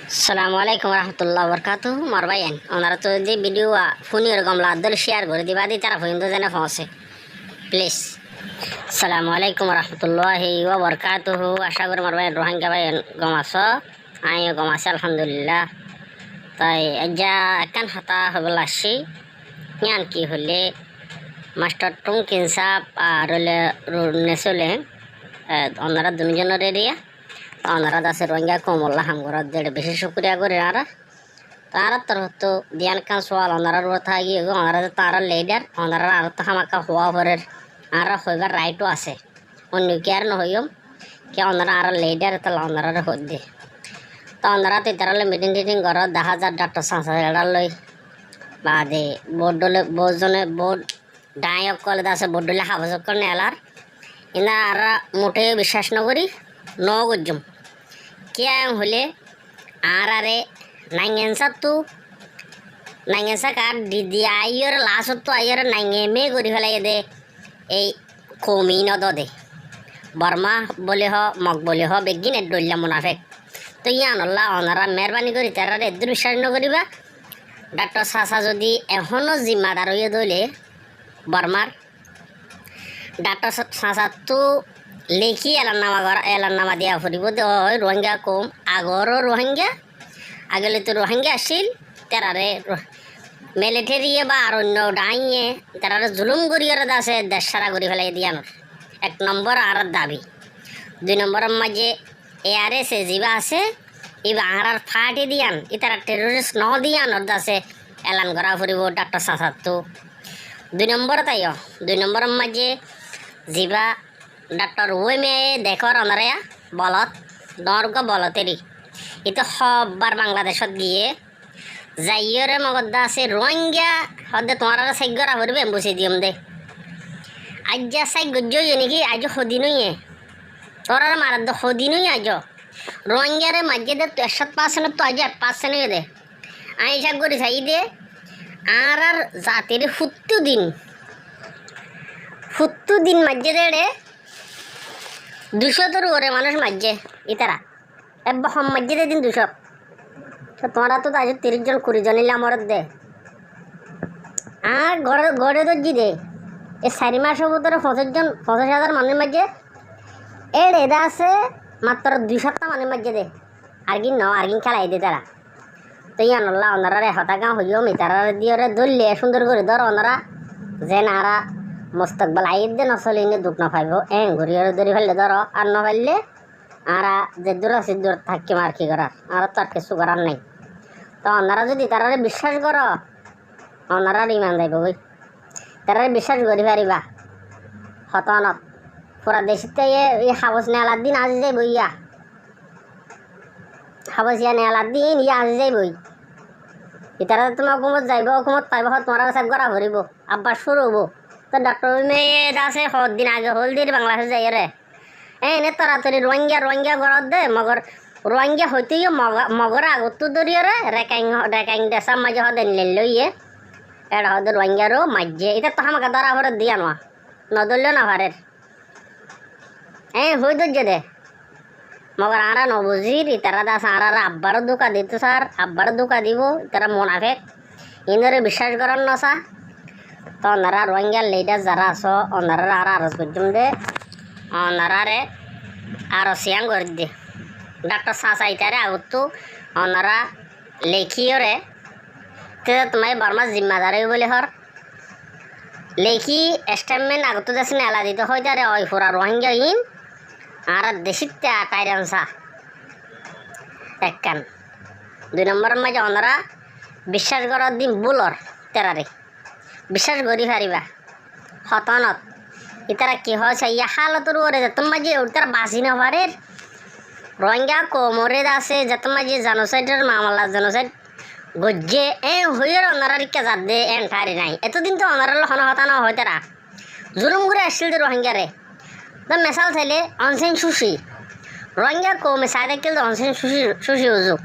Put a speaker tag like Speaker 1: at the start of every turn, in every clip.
Speaker 1: Assalamualaikum warahmatullahi wabarakatuh. Marbayan. Onara to je video phone এরকম লাদল share করে দিবা দি তারা পর্যন্ত জানা পৌঁছে প্লিজ। Assalamualaikum warahmatullahi wabarakatuh. আশা করি মারবায়ান রোহিঙ্গা ভাই গমাস আইও গমাস আলহামদুলিল্লাহ। তাই আজ্জা কান হাতা হবল আসি ইয়ান কি হলে মাস্টার টুমকিন সাপ আর নেসলে ওনারা দুজনের এরিয়া ওনারা দাসে রোহিঙ্গা কমল্লা হামগরা যেটা বেশি শুক্রিয়া করে তারা তো দিয়ান কান সোয়াল ওনারার কথা গিয়ে ওনারা তারা লিডার ওনারা আর তো হামাকা হওয়া ভরের আর হইবার রাইটও আছে অন্য কি আর নহইম কে ওনারা আর লিডার তাহলে ওনারা হদ্দে তো ওনারা তো তারা মিটিং টিটিং করো 10,000 ডাক্তার সংস্থা লই বাদে বোর্ডলে বোজনে বোর্ড ডায়ক কলে দাসে বোর্ডলে হাফজ করে এলার ইনা আর মোটে বিশ্বাস নকরি নগজম কে হলে আর আরে নাইংসা কার দিদি আইয়র লাস্ট তো আইয়র নাইংমে করি ফেলাই দে এই কমি নদ দে বর্মা বলে হ মগ বলে হ বেগিন ডল্লা মুনাফেক তো ইয়ানল্লা ওনারা মেহরবানি করি তারা এদের বিশ্বাস নকরিবা ডাক্তার চাচা যদি এখনো জিম্মাদার হয়ে দলে বর্মার ডাক্তার চাচা তো লেখি এলান্নামা দিয়া ফুরিব রোহিঙ্গা কম আগরও রোহিঙ্গা আগলে তো রোহিঙ্গা আসছিল তারারে মিলিটারি বা আর অন্য ডাইয়ে তারারে জুলুম করিয়ে আছে দেশ সারা করে ফেলাই দিয়ানোর 1 নম্বর আর দাবি 2 নম্বরের মাঝে এআরএস যিবা আছে ইবা আর ফাটি দিয়ান ইতারা টেরোরিস্ট ন দিয়ানোর দাসে এলান করা ফুরিব ডাক্তার চাচার তো 2 নম্বর তাইও 2 নম্বরের মাঝে যিবা ডাক্তার ওই মেয়ে দেখর অনারা বলত নর্গ বলতেরি এটা সববার বাংলাদেশত গিয়ে যাইয়রে মগদ্দা আছে রোহিঙ্গা হদে তোমার সাইগরা ভরবে বসে দিম দে আজ যা সাই গজ্জই নাকি আজ সদিনইয়ে তোর মারার দে সদিনই আজ রোহিঙ্গারে মাঝে দে 61% তো আজ 8% দে আমি হিসাব করি চাই দে আর জাতির 70 দিন মাঝে দে 200 তোর ওরে মানুষ মাঝে ইতারা এবার হম মাঝে দে দিন 200 তো তোমরা তো আজ 30 জন 20 জন ইলে আমার দে আর গড়ে তো জি দে এই 4 মাসের ভিতরে 50,000 মানুষের মাঝে এডা আছে মাত্র 2 সপ্তাহ মানুষের মাঝে দে আর কি খেলাই দে তারা তো ইয়ানল্লা ওনারা হতাগাঁ হইও মিতারা দিয়ে ধরলে সুন্দর করে ধর ওনারা যে নারা মস্তকবাল আইর দে নচলে ইনে দুঃখ না পাইব ঘুরিয়ে ধরে ফেললে ধরো আর না ফেললে আর যে দূর আছে দূর থাকি আর কি করার আর তো আর কিছু করার নাই তো ওনারা যদি তারা বিশ্বাস করো ওনারা ইমান যাইব বই তারা বিশ্বাস করি পারিবা হতনত পুরা দেশতে এই হাবস নেলার দিন আজি যাই বইয়া হাবসিয়া নেলার দিন ইয়া আজি যাই বই ইতারা তোমার হুকুমত যাইব হুকুমত পাইব তোমার কাছে গড়া ভরিব আব্বার শুরু হবো তো ডক্টর মেয়ে আছে দিন আগে হল দিয়ে বাংলাদেশ যাই রে এনে তাড়াতাড়ি রোহিঙ্গা ঘরত দে মগর রোহিঙ্গা হইতেই মগর আগত দরিয়ে রে রেকাইং দেশা মাঝে হদে লইয়ে এটা হদে রোহিঙ্গারও মাঝে এটা তো আমাকে ধরা ভরে দিয়া নোয়া নদলিও না ভারের হই দর্জে দে মগর আরা নবুজির ইতারা দাস আর আব্বারও ধোকা দিত স্যার আব্বারও ধোকা দিব ইতারা মোনাফেক ইনরে বিশ্বাস করার নসা তো ওনারা রোহিঙ্গার লিডার যারা আছো ওনারা আর আরজ করছুম দে ওনারারে আরো সিয়াং করে দে ডাক্তার চাচা ইতারে আগত ওনারা লেখিও রে তে তোমার বর্মা জিম্মাদারি বলে হর লেখি স্টেটমেন্ট আগত যাচ্ছে এলা দিতে হয় তারে ওই পুরা রোহিঙ্গা ইন আর দেশিতে টাইরানসা একখান 2 নম্বরের মাঝে ওনারা বিশ্বাস করার দিন বুলর তেরারে বিশ্বাস করি পারিবা হতনত ইতারা কি হয়েছে ইয়া হালতর ওরে যত মাঝে তারা বাঁচি না পারে রোহিঙ্গা কোমরে আছে যত মাঝে জেনোসাইডের মামলা জেনোসাইড গজ্জে হইয়ের ওনারা রিক্কা যাত দে ঠারি নাই এতদিন তো ওনারা হন হতা না হয় তারা জুলুম করে আসছিল রোহিঙ্গারে তো মেশাল চাইলে অনসেন সুশি রোহিঙ্গা কমে চাই থাকিল অনসেন সুশি উজু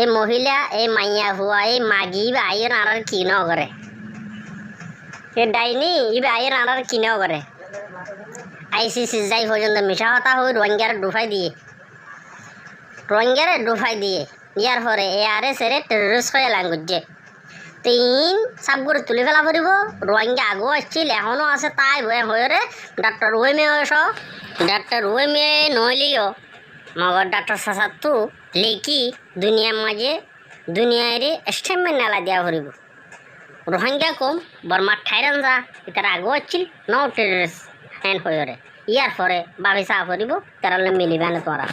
Speaker 1: এই মহিলা এই মাইয়া হুয়া এই মাগি বা আইয়ের আর কি ন করে সে ডাইনি ইবে আইয়ের আর কি ন করে আইসিসি যাই পর্যন্ত মিশা হতা হই রোহিঙ্গারে ডুফাই দিয়ে ইয়ার পরে ARS এর টেররিস্ট হয়ে লাঙ্গুজে তিন সাব করে তুলে ফেলা পড়ব রোহিঙ্গা আগেও আসছিল এখনও আছে তাই ভয়ে হয়ে ডাক্তার ওয়েমে এস ডাক্তার ওয়েমে নইলিও মগর ডাক্তার সাসাতু লেকি দুনিয়ার মাঝে দুনিয়ার স্টেটমেন্ট নালা দেওয়া পড়ব রোহিঙ্গা কম বর্মার ঠাইরান যা তারা আগেও আসছিল ন টেররিস্ট হ্যান্ড হয়ে ইয়ার পরে ভাবি চা পড়ব তারা মিলিবে না তোরা